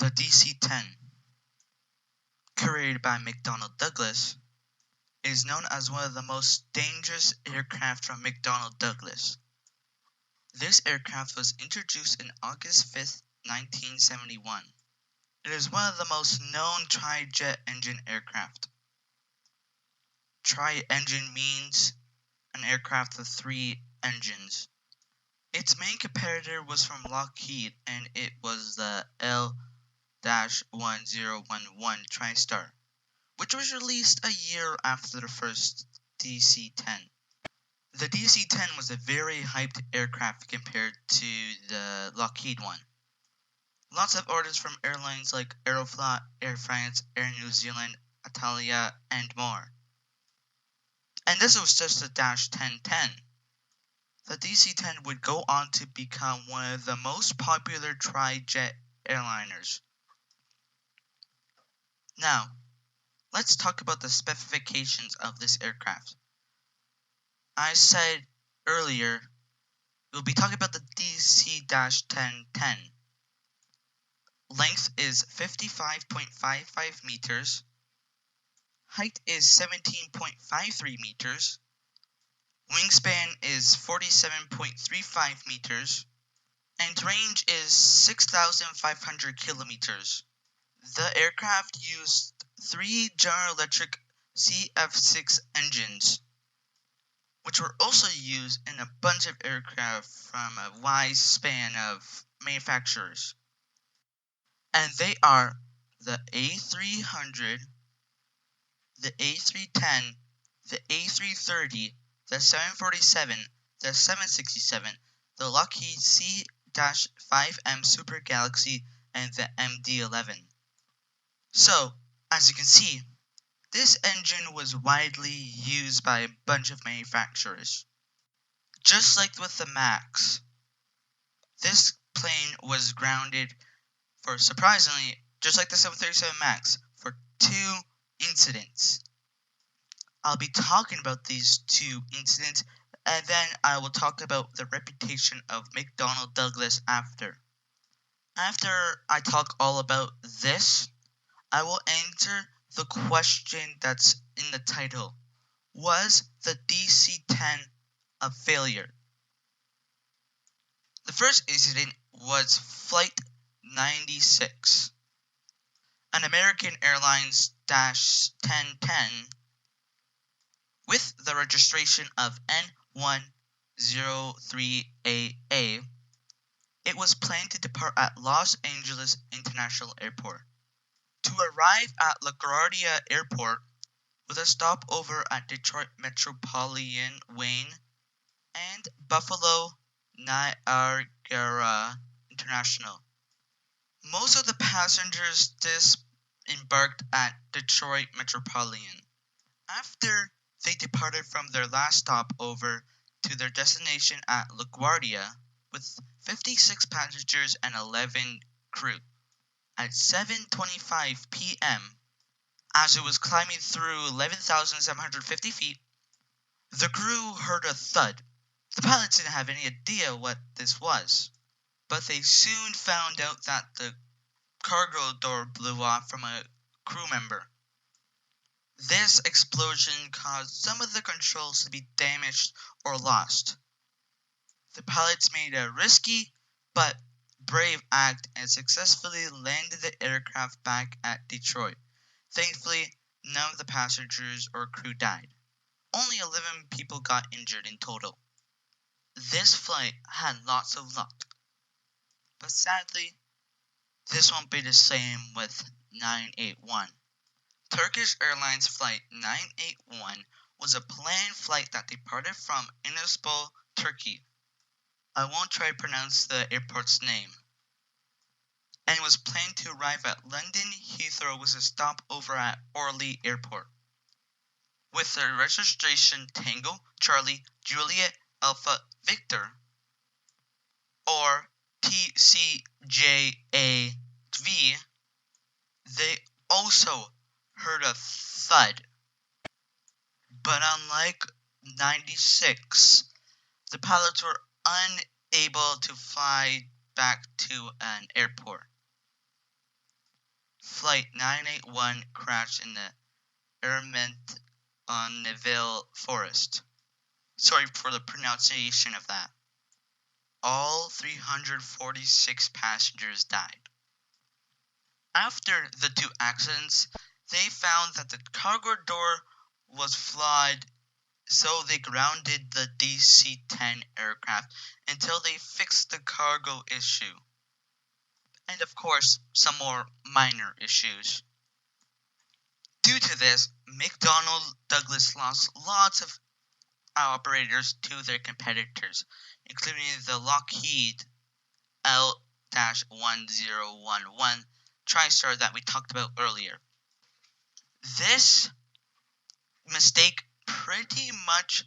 The DC-10, created by McDonnell Douglas, is known as one of the most dangerous aircraft from McDonnell Douglas. This aircraft was introduced in August 5th, 1971. It is one of the most known tri-jet engine aircraft. Tri-engine means an aircraft with 3 engines. Its main competitor was from Lockheed, and it was the L-1011 TriStar, which was released a year after the first DC-10. The DC-10 was a very hyped aircraft compared to the Lockheed one. Lots of orders from airlines like Aeroflot, Air France, Air New Zealand, Italia, and more. And this was just the Dash 1010. The DC-10 would go on to become one of the most popular tri-jet airliners. Now, let's talk about the specifications of this aircraft. I said earlier, we'll be talking about the DC-1010. Length is 55.55 meters. Height is 17.53 meters. Wingspan is 47.35 meters. And range is 6,500 kilometers. The aircraft used 3 General Electric CF6 engines, which were also used in a bunch of aircraft from a wide span of manufacturers. And they are the A300, the A310, the A330, the 747, the 767, the Lockheed C-5M Super Galaxy, and the MD-11. So, as you can see, this engine was widely used by a bunch of manufacturers. Just like with the MAX, this plane was grounded for, surprisingly, just like the 737 MAX, for 2 incidents. I'll be talking about these 2 incidents, and then I will talk about the reputation of McDonnell Douglas after. After I talk all about this, I will answer the question that's in the title. Was the DC-10 a failure? The first incident was Flight 96. An American Airlines Dash 1010 with the registration of N103AA. It was planned to depart at Los Angeles International Airport to arrive at LaGuardia Airport with a stopover at Detroit Metropolitan Wayne and Buffalo Niagara International. Most of the passengers disembarked at Detroit Metropolitan. After they departed from their last stopover to their destination at LaGuardia with 56 passengers and 11 crew. At 7:25 p.m., as it was climbing through 11,750 feet, the crew heard a thud. The pilots didn't have any idea what this was, but they soon found out that the cargo door blew off from a crew member. This explosion caused some of the controls to be damaged or lost. The pilots made a risky but brave act and successfully landed the aircraft back at Detroit. Thankfully, none of the passengers or crew died. Only 11 people got injured in total. This flight had lots of luck. But sadly, this won't be the same with 981. Turkish Airlines Flight 981 was a planned flight that departed from Istanbul, Turkey. I won't try to pronounce the airport's name. And was planned to arrive at London Heathrow with a stopover at Orly Airport. With their registration Tango, Charlie, Juliet, Alpha, Victor, or TCJAV, they also heard a thud. But unlike 96, the pilots were unable to fly back to an airport. Flight 981 crashed in the Neville Forest. Sorry for the pronunciation of that. All 346 passengers died. After the two accidents, they found that the cargo door was flawed, so they grounded the DC-10 aircraft until they fixed the cargo issue. And of course, some more minor issues. Due to this, McDonnell Douglas lost lots of operators to their competitors, including the Lockheed L-1011 TriStar that we talked about earlier. This mistake pretty much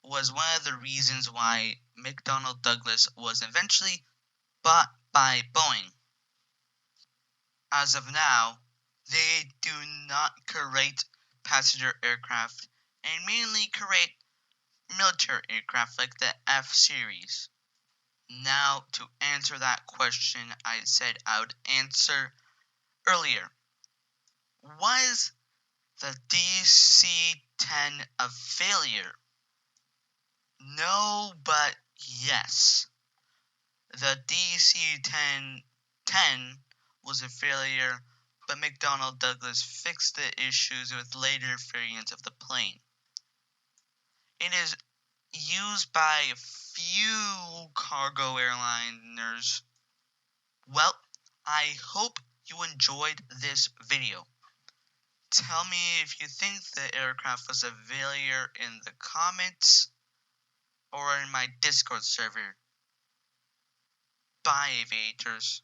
was one of the reasons why McDonnell Douglas was eventually bought by Boeing. As of now, they do not create passenger aircraft and mainly create military aircraft like the F-Series. Now, to answer that question I said I would answer earlier. Was the DC-10 a failure? No, but yes. The DC-10 was a failure, but McDonnell Douglas fixed the issues with later variants of the plane. It is used by a few cargo airliners. Well, I hope you enjoyed this video. Tell me if you think the aircraft was a failure in the comments or in my Discord server. Bye, aviators.